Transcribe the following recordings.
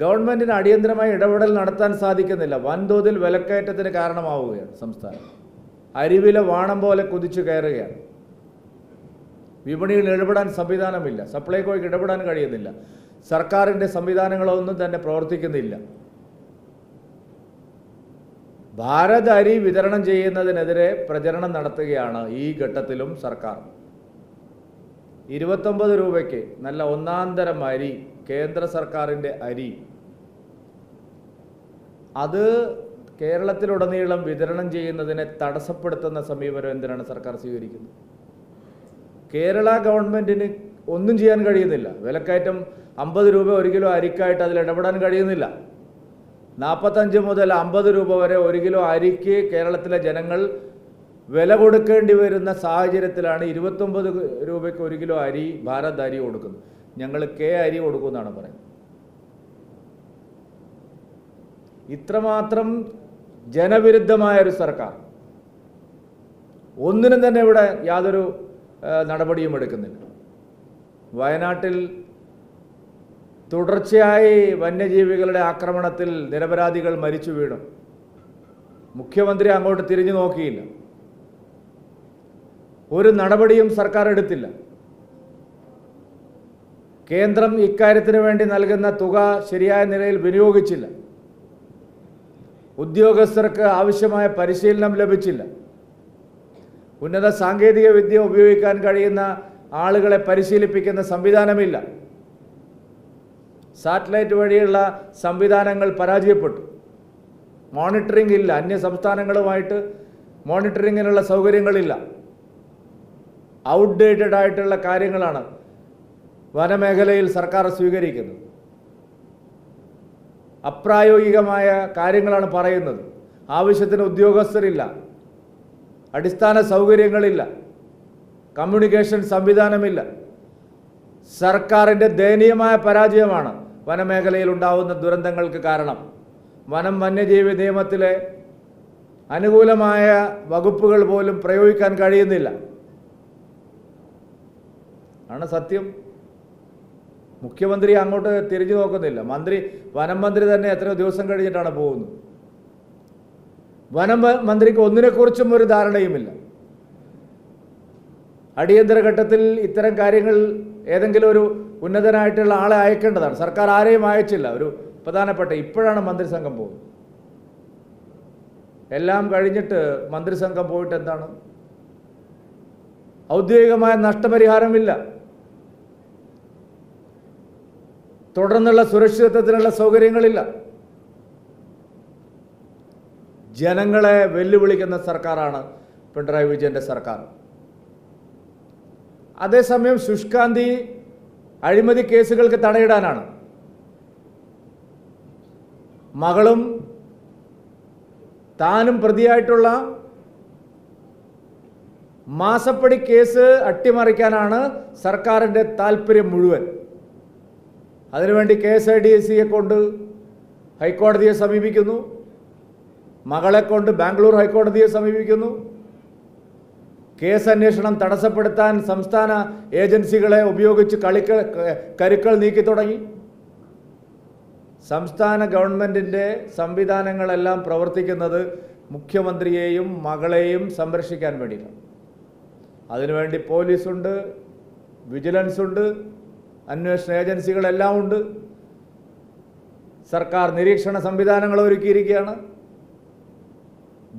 ഗവൺമെൻറ്റിന് അടിയന്തരമായി ഇടപെടൽ നടത്താൻ സാധിക്കുന്നില്ല. വൻതോതിൽ വിലക്കയറ്റത്തിന് കാരണമാവുകയാണ് സംസ്ഥാനം. അരിവില വാണം പോലെ കുതിച്ചു കയറുകയാണ്. വിപണിയിൽ ഇടപെടാൻ സംവിധാനമില്ല. സപ്ലൈകോയ്ക്ക് ഇടപെടാൻ കഴിയുന്നില്ല. സർക്കാരിൻ്റെ സംവിധാനങ്ങളൊന്നും തന്നെ പ്രവർത്തിക്കുന്നില്ല. ഭാരത് അരി വിതരണം ചെയ്യുന്നതിനെതിരെ പ്രചരണം നടത്തുകയാണ് ഈ ഘട്ടത്തിലും സർക്കാർ. 29 രൂപയ്ക്ക് നല്ല ഒന്നാന്തരം അരി, കേന്ദ്ര സർക്കാരിൻ്റെ അരി, അത് കേരളത്തിലുടനീളം വിതരണം ചെയ്യുന്നതിനെ തടസ്സപ്പെടുത്തുന്ന സമീപനം എന്തിനാണ് സർക്കാർ സ്വീകരിക്കുന്നത്? കേരള ഗവൺമെൻറ്റിന് ഒന്നും ചെയ്യാൻ കഴിയുന്നില്ല. വിലക്കയറ്റം 50 രൂപ 1 കിലോ അരിക്കായിട്ട് അതിൽ ഇടപെടാൻ കഴിയുന്നില്ല. 45 മുതൽ 50 രൂപ വരെ 1 കിലോ അരിക്ക് കേരളത്തിലെ ജനങ്ങൾ വില കൊടുക്കേണ്ടി വരുന്ന സാഹചര്യത്തിലാണ് 29 രൂപയ്ക്ക് 1 കിലോ അരി, ഭാരത് അരി കൊടുക്കുന്നത്. ഞങ്ങൾ അരി കൊടുക്കുമെന്നാണ് പറയുന്നത്. ഇത്രമാത്രം ജനവിരുദ്ധമായൊരു സർക്കാർ ഒന്നിനും തന്നെ ഇവിടെ യാതൊരു നടപടിയും എടുക്കുന്നില്ല. വയനാട്ടിൽ തുടർച്ചയായി വന്യജീവികളുടെ ആക്രമണത്തിൽ നിരപരാധികൾ മരിച്ചു വീണു. മുഖ്യമന്ത്രി അങ്ങോട്ട് തിരിഞ്ഞു നോക്കിയില്ല. ഒരു നടപടിയും സർക്കാർ എടുത്തില്ല. കേന്ദ്രം ഇക്കാര്യത്തിന് വേണ്ടി നൽകുന്ന തുക ശരിയായ നിലയിൽ വിനിയോഗിച്ചില്ല. ഉദ്യോഗസ്ഥർക്ക് ആവശ്യമായ പരിശീലനം ലഭിച്ചില്ല. ഉന്നത സാങ്കേതിക വിദ്യ ഉപയോഗിക്കാൻ കഴിയുന്ന ആളുകളെ പരിശീലിപ്പിക്കുന്ന സംവിധാനമില്ല. സാറ്റലൈറ്റ് വഴിയുള്ള സംവിധാനങ്ങൾ പരാജയപ്പെട്ടു. മോണിറ്ററിംഗ് ഇല്ല. അന്യ സംസ്ഥാനങ്ങളുമായിട്ട് മോണിറ്ററിങ്ങിനുള്ള സൗകര്യങ്ങളില്ല. ഔട്ട്ഡേറ്റഡ് ആയിട്ടുള്ള കാര്യങ്ങളാണ് വനമേഖലയിൽ സർക്കാർ സ്വീകരിക്കുന്നത്. അപ്രായോഗികമായ കാര്യങ്ങളാണ് പറയുന്നത്. ആവശ്യത്തിന് ഉദ്യോഗസ്ഥരില്ല, അടിസ്ഥാന സൗകര്യങ്ങളില്ല, കമ്മ്യൂണിക്കേഷൻ സംവിധാനമില്ല. സർക്കാരിൻ്റെ ദയനീയമായ പരാജയമാണ് വനമേഖലയിൽ ഉണ്ടാവുന്ന ദുരന്തങ്ങൾക്ക് കാരണം. വനം വന്യജീവി നിയമത്തിലെ അനുകൂലമായ വകുപ്പുകൾ പോലും പ്രയോഗിക്കാൻ കഴിയുന്നില്ല ആണ് സത്യം. മുഖ്യമന്ത്രി അങ്ങോട്ട് തിരിഞ്ഞു നോക്കുന്നില്ല. വനം മന്ത്രി തന്നെ എത്രയോ ദിവസം കഴിഞ്ഞിട്ടാണ് പോകുന്നത്. വനം മന്ത്രിക്ക് ഒന്നിനെക്കുറിച്ചും ഒരു ധാരണയുമില്ല. അടിയന്തര ഘട്ടത്തിൽ ഇത്തരം കാര്യങ്ങൾ ഏതെങ്കിലും ഒരു ഉന്നതനായിട്ടുള്ള ആളെ അയക്കേണ്ടതാണ്. സർക്കാർ ആരെയും അയച്ചില്ല. ഒരു പ്രധാനപ്പെട്ട ഇപ്പോഴാണ് മന്ത്രിസംഘം പോകുന്നത്. എല്ലാം കഴിഞ്ഞിട്ട് മന്ത്രിസംഘം പോയിട്ട് എന്താണ്? ഔദ്യോഗികമായ നഷ്ടപരിഹാരമില്ല. തുടർന്നുള്ള സുരക്ഷിതത്വത്തിനുള്ള സൗകര്യങ്ങളില്ല. ജനങ്ങളെ വെല്ലുവിളിക്കുന്ന സർക്കാരാണ് പിണറായി വിജയൻ്റെ സർക്കാർ. അതേസമയം ശുഷ്കാന്തി അഴിമതി കേസുകൾക്ക് തടയിടാനാണ്. മകളും താനും പ്രതിയായിട്ടുള്ള മാസപ്പടി കേസ് അട്ടിമറിക്കാനാണ് സർക്കാരിൻ്റെ താല്പര്യം മുഴുവൻ. അതിനുവേണ്ടി KSIDCയെ കൊണ്ട് ഹൈക്കോടതിയെ സമീപിക്കുന്നു. മകളെ കൊണ്ട് ബാംഗ്ലൂർ ഹൈക്കോടതിയെ സമീപിക്കുന്നു. കേസ് അന്വേഷണം തടസ്സപ്പെടുത്താൻ സംസ്ഥാന ഏജൻസികളെ ഉപയോഗിച്ച് കരുക്കൾ നീക്കി തുടങ്ങി. സംസ്ഥാന ഗവൺമെൻറ്റിൻ്റെ സംവിധാനങ്ങളെല്ലാം പ്രവർത്തിക്കുന്നത് മുഖ്യമന്ത്രിയെയും മകളെയും സംരക്ഷിക്കാൻ വേണ്ടിയിട്ടാണ്. അതിനുവേണ്ടി പോലീസുണ്ട്, വിജിലൻസ് ഉണ്ട്, അന്വേഷണ ഏജൻസികളെല്ലാം ഉണ്ട്. സർക്കാർ നിരീക്ഷണ സംവിധാനങ്ങൾ ഒരുക്കിയിരിക്കുകയാണ്.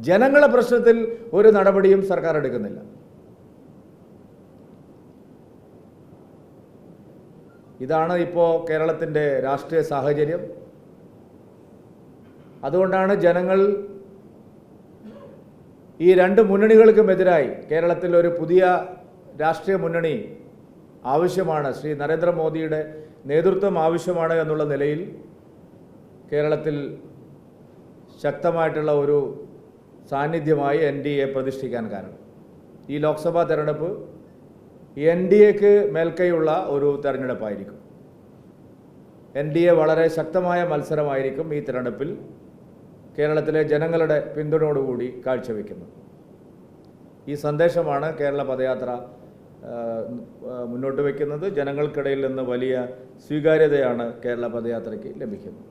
ജനങ്ങളുടെ പ്രശ്നത്തിൽ ഒരു നടപടിയും സർക്കാർ എടുക്കുന്നില്ല. ഇതാണ് ഇപ്പോൾ കേരളത്തിൻ്റെ രാഷ്ട്രീയ സാഹചര്യം. അതുകൊണ്ടാണ് ജനങ്ങൾ ഈ രണ്ട് മുന്നണികൾക്കുമെതിരായി കേരളത്തിൽ ഒരു പുതിയ രാഷ്ട്രീയ മുന്നണി ആവശ്യമാണ്, ശ്രീ നരേന്ദ്രമോദിയുടെ നേതൃത്വം ആവശ്യമാണ് എന്നുള്ള നിലയിൽ കേരളത്തിൽ ശക്തമായിട്ടുള്ള ഒരു സാന്നിധ്യമായി NDA പ്രതിഷ്ഠിക്കാൻ കാരണം. ഈ ലോക്സഭാ തെരഞ്ഞെടുപ്പ് NDAക്ക് മേൽക്കൈയുള്ള ഒരു തെരഞ്ഞെടുപ്പായിരിക്കും. NDA വളരെ ശക്തമായ മത്സരമായിരിക്കും ഈ തെരഞ്ഞെടുപ്പിൽ കേരളത്തിലെ ജനങ്ങളുടെ പിന്തുണയോടുകൂടി കാഴ്ചവെക്കുന്നത്. ഈ സന്ദേശമാണ് കേരള പദയാത്ര മുന്നോട്ട് വയ്ക്കുന്നത്. ജനങ്ങൾക്കിടയിൽ നിന്ന് വലിയ സ്വീകാര്യതയാണ് കേരള പദയാത്രയ്ക്ക് ലഭിക്കുന്നത്.